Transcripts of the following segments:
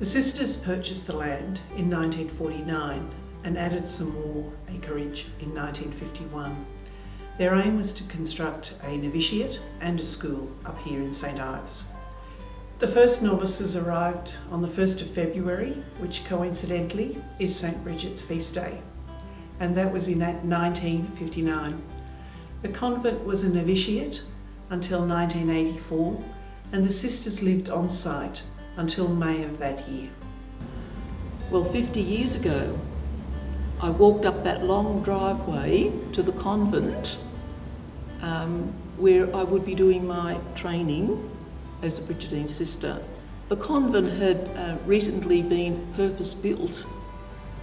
sisters purchased the land in 1949 and added some more acreage in 1951. Their aim was to construct a novitiate and a school up here in St Ives. The first novices arrived on the 1st of February, which coincidentally is St Bridget's feast day, and that was in 1959. The convent was a novitiate until 1984, and the sisters lived on site until May of that year. Well, 50 years ago, I walked up that long driveway to the convent where I would be doing my training as a Brigidine sister. The convent had recently been purpose-built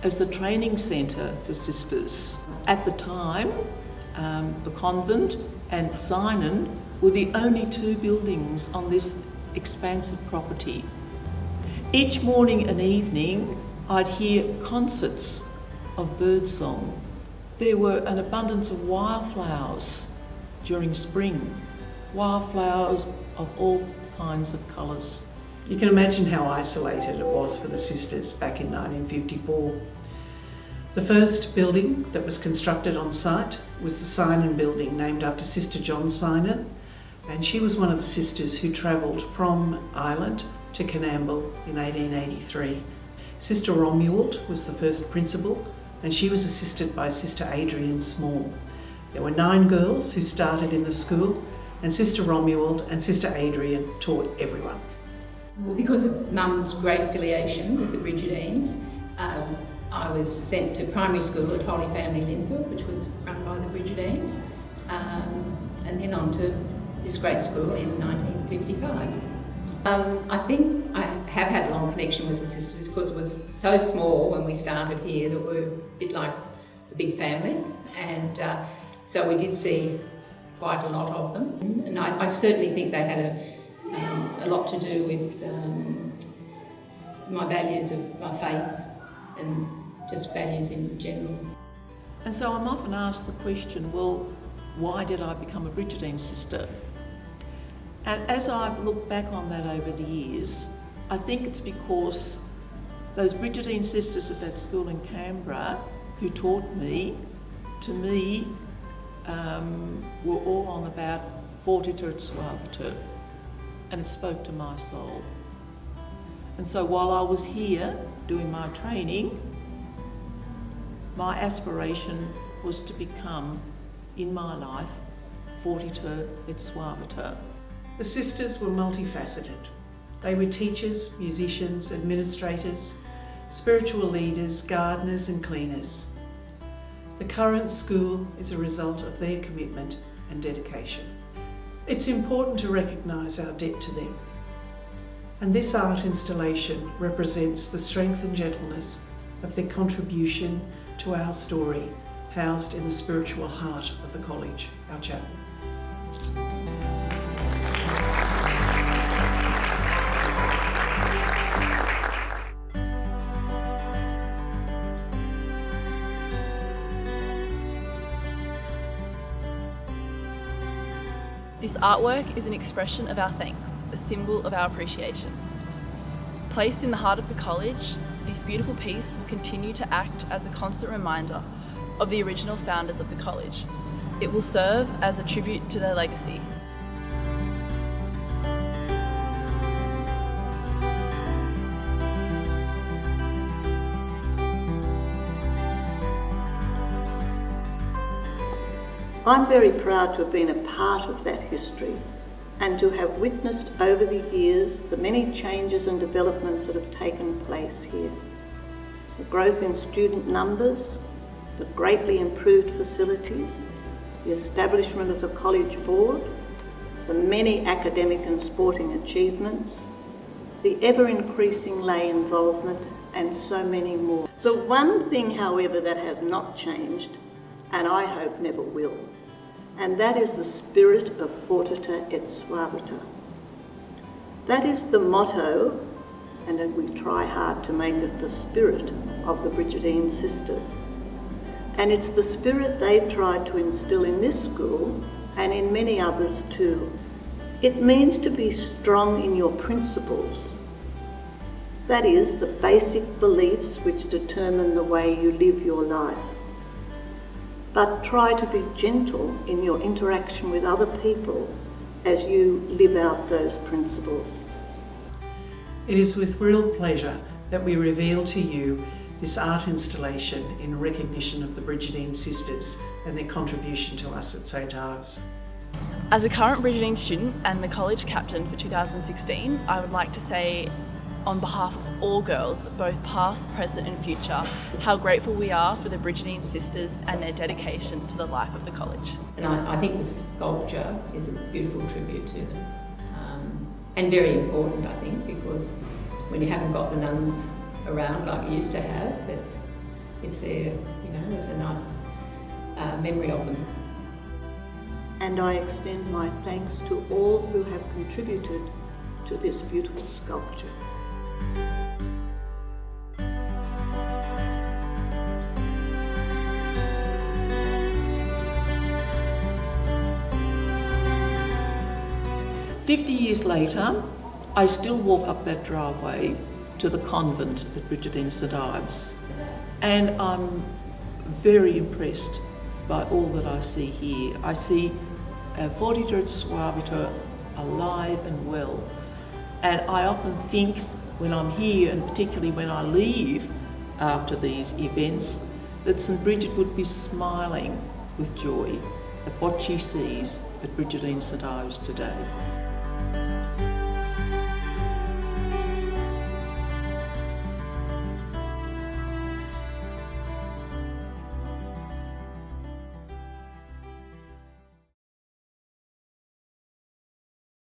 as the training centre for sisters. At the time, the convent and Synon were the only two buildings on this expansive property. Each morning and evening, I'd hear concerts of birdsong. There were an abundance of wildflowers during spring, wildflowers of all kinds of colours. You can imagine how isolated it was for the sisters back in 1954. The first building that was constructed on site was the Synon building, named after Sister John Synon, and she was one of the sisters who travelled from Ireland to Canamble in 1883. Sister Romuald was the first principal, and she was assisted by Sister Adrian Small. There were 9 girls who started in the school, and Sister Romuald and Sister Adrian taught everyone. Well, because of Mum's great affiliation with the Brigidines, I was sent to primary school at Holy Family Linfield, which was run by the Brigidines, and then on to this great school in 1955. I think I have had a long connection with the sisters because it was so small when we started here that we're a bit like a big family, and so we did see quite a lot of them. And I certainly think they had a lot to do with my values of my faith and just values in general. And so I'm often asked the question, well, why did I become a Brigidine sister? And as I've looked back on that over the years, I think it's because those Brigidine sisters at that school in Canberra who taught me, to me, were all on about Fortiter et Suaviter, and it spoke to my soul. And so while I was here doing my training, my aspiration was to become, in my life, Fortiter et Suaviter. The sisters were multifaceted. They were teachers, musicians, administrators, spiritual leaders, gardeners and cleaners. The current school is a result of their commitment and dedication. It's important to recognise our debt to them. And this art installation represents the strength and gentleness of their contribution to our story, housed in the spiritual heart of the college, our chapel. This artwork is an expression of our thanks, a symbol of our appreciation. Placed in the heart of the college, this beautiful piece will continue to act as a constant reminder of the original founders of the college. It will serve as a tribute to their legacy. I'm very proud to have been a part of that history and to have witnessed over the years the many changes and developments that have taken place here. The growth in student numbers, the greatly improved facilities, the establishment of the college board, the many academic and sporting achievements, the ever-increasing lay involvement, and so many more. The one thing, however, that has not changed, and I hope never will, and that is the spirit of Fortiter et Suaviter. That is the motto, and we try hard to make it the spirit of the Brigidine Sisters. And it's the spirit they tried to instill in this school and in many others too. It means to be strong in your principles, That is, the basic beliefs which determine the way you live your life. But try to be gentle in your interaction with other people as you live out those principles. It is with real pleasure that we reveal to you this art installation in recognition of the Brigidine Sisters and their contribution to us at St Ives. As a current Brigidine student and the college captain for 2016, I would like to say, on behalf of all girls, both past, present and future, how grateful we are for the Brigidine Sisters and their dedication to the life of the college. And I think the sculpture is a beautiful tribute to them. And very important, I think, because when you haven't got the nuns around like you used to have, it's there, you know, there's a nice memory of them. And I extend my thanks to all who have contributed to this beautiful sculpture. "50 years later, I still walk up that driveway to the convent at Brigidine St Ives, and I'm very impressed by all that I see here. I see Fortiter et Suaviter alive and well, and I often think when I'm here, and particularly when I leave after these events, that St Bridget would be smiling with joy at what she sees at Brigidine St Ives today.